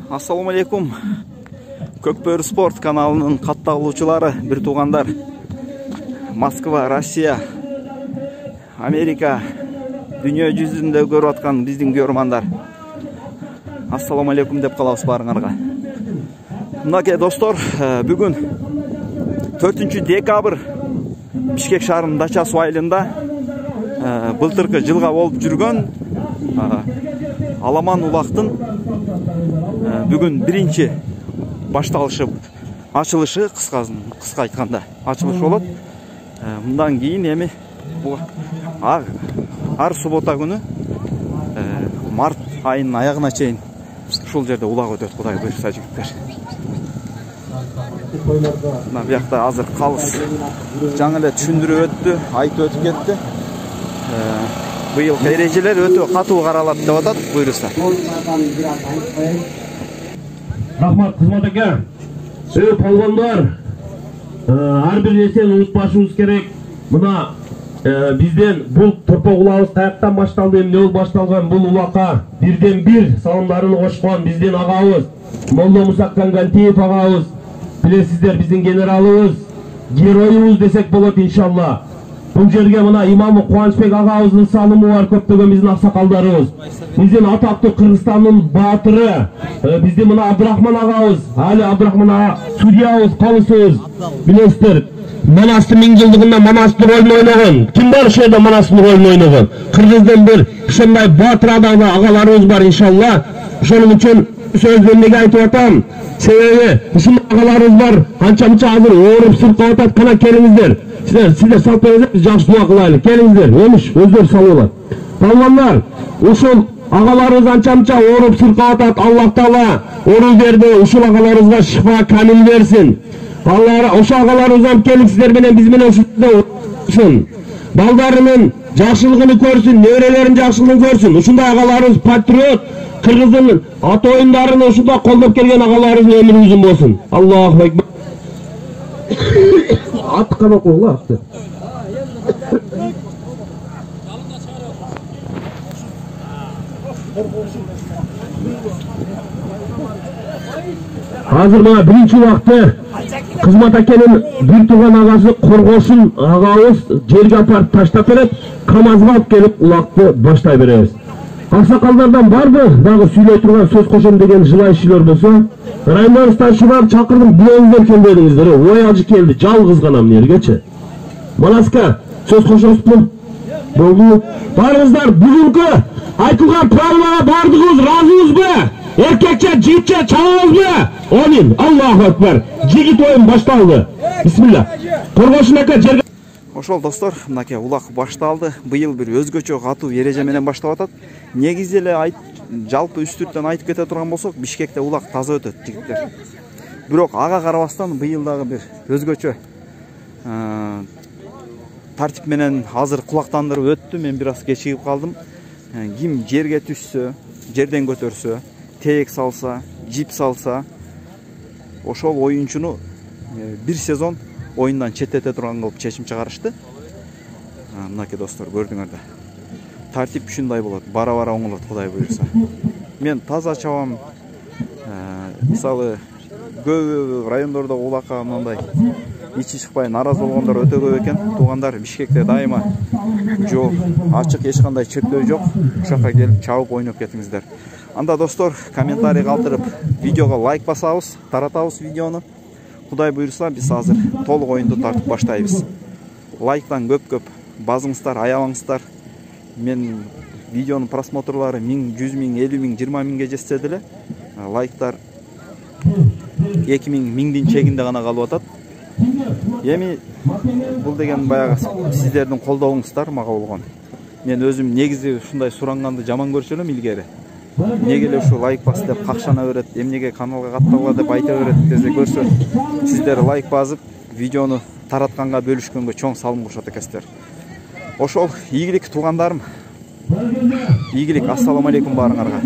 Ассаламу алейкум. Көкбөрі спорт каналының катталуучулары, бир туугандар. Москва, Россия, Америка, дүние жүзүндө көрүп аткан биздин көрөрмандар. Ассаламу алейкум деп калабыз баарыңарга. Мынакей достор, бүгүн 4 декабрь Бишкек шаарынын Дача-суу айылында былтыркы жылга болуп жүргөн Аламан улактын бүгүн биринчи башталышы, ачылышы, кыска айтканда ачылыш болот. Мындан кийин эми ар суббота күнү март айынын аягына чейин ушул жерде улак өтөт, Кудай буйрса жигиттер. Мына биякта азыр калыс жаңы эле түшүндүрүп өттү, айтып өтүп кетти. Быйыл эрежелер өтө катуу каралат деп атат, буйрса. Рахмат, кызмат ака. Полгондар, ар бир нерсени унутпашыбыз керек. Мына бизден бул торпогулабыз каяктан башталды, эмне болуп башталган бул улакка бирден бир салымдарын кошкон биздин агабыз, Молдо Мусак Кангантиев агабыз. Билесиздер, биздин генералыбыз, героюбуз десек болот иншалла. Бул жерге мына имамы Кубанычбек агабыздын салымы бар, көптөгөн биздин аксакалдарыбыз. Биздин атактуу Кыргызстандын баатыры, биздин мына Абдрахман агабыз, али Абдрахман ага судьябыз, калысыбыз. Билесиздер, Манастын 1000 жылдыгында Манастын ролун ойногон. Ким бар ошол жерде Манастын ролун ойногон? Кыргыздын бир ушундай баатыр агаларыбыз бар иншалла. Ошонун үчүн сөздү эмнеге айтып атам? Себеби ушундай агаларыбыз бар, канча-мынча азыр ооруп сыркап атат. Кана келиңиздер. Сіздер салып беріңіздер, жақсы дуа қылайлы. Келіңіздер, өміш, өздері салуылар. Балалар, ушул ағаларыңыз анча-мынча ооруп сыркап атат. Аллах Таала орун берди, ушул агаларыбызга шифа камил берсин. Балалар, ошол агаларыбыздан келип сиздер менен биз менен ушундай балдарынын жакшылыгын көрсүн, неберелеринин жакшылыгын көрсүн. Ушундай агаларыбыз патриот, Кыргыздын ата оюндарын ушундай колдоп келген агаларыбыздын өмүрү узун болсун. Аллаху акбар. Ат қана қоғыла ақты. Азыр мына биринчи убакты кызмат акенин бир тууган агасы Коргошун агабыз жерге апарып таштап берет, КамАЗга алып келип улакты баштай беребиз. Аксакалдардан барды дагы сүйлөй турган сөз кошом деген жылайчылар болсо, Раймон старшиндар чакырдым, билеңиздер келбедиңиздер. Ой ажы келди, жалгыз гана эмнергечи. Манаска сөз кошосузбу? Болду. Барыңыздар, бүгүнкү айтылган правилага бардыгыбыз ыраазыбызбы? Эркекче, жигитче чабабызбы? Амин. Аллаху акбар. Жигит оюн башталды. Бисмилла. Коргошун ака жерге. Ошол достор, мынакей улак башталды. Быйыл бир өзгөчө катуу эреже менен баштап атат. Негизи эле жалпы үстүрттөн айтып кете турган болсок, Бишкекте улак таза өтөт, жигиттер. Бирок ага карабастан быйыл дагы бир өзгөчө тартип менен азыр кулактандырып өттү. Мен бир аз кечигип калдым. Ким жерге түшсө, жерден көтөрсө, теек салса, жип салса, ошол оюнчуну бир сезон оюндан четтете турган кылып чечим чыгарышты. Мынакей достор, көрдүңөр да. Тартип ушундай болот, бара-бара оңолот, Кудай буйрса. Мен таза чабам. Мисалы, көп райондордо улакка мындай ичи чыкпай наразы болгондор өтө көп экен. Туугандар, Бишкекте дайыма жол ачык, эч кандай чектөө жок. Ошока келип чабып ойноп кетиңиздер. Анда достор, комментарий калтырып, видеого лайк басабыз, таратабыз видеону. Кудай буйрса, биз азыр толук оюнду тартып баштайбыз. Лайктан көп-көп базыңыздар, аябаңыздар. Мен видеонун просмотрлары 1000, 100 000, 50 000, 20 000ге жетсе деле, лайктар 2000, 1000дин чегинде гана калып атат. Эми бул деген баягы сиздердин колдооңуздар мага болгон. Мен өзүм негизи ушундай суранганды жаман көрчү элем илгери. Неге эле ушу лайк бас деп какшана берет, эмнеге каналга каттабыла деп айта берет десе көрсө, сиздер лайк басып, видеону таратканга, бөлүшкөнгө чоң салым кошот экенсиздер. Ошол ийгилик туугандарым. Ийгилик, ассаламу алейкум баарыңарга.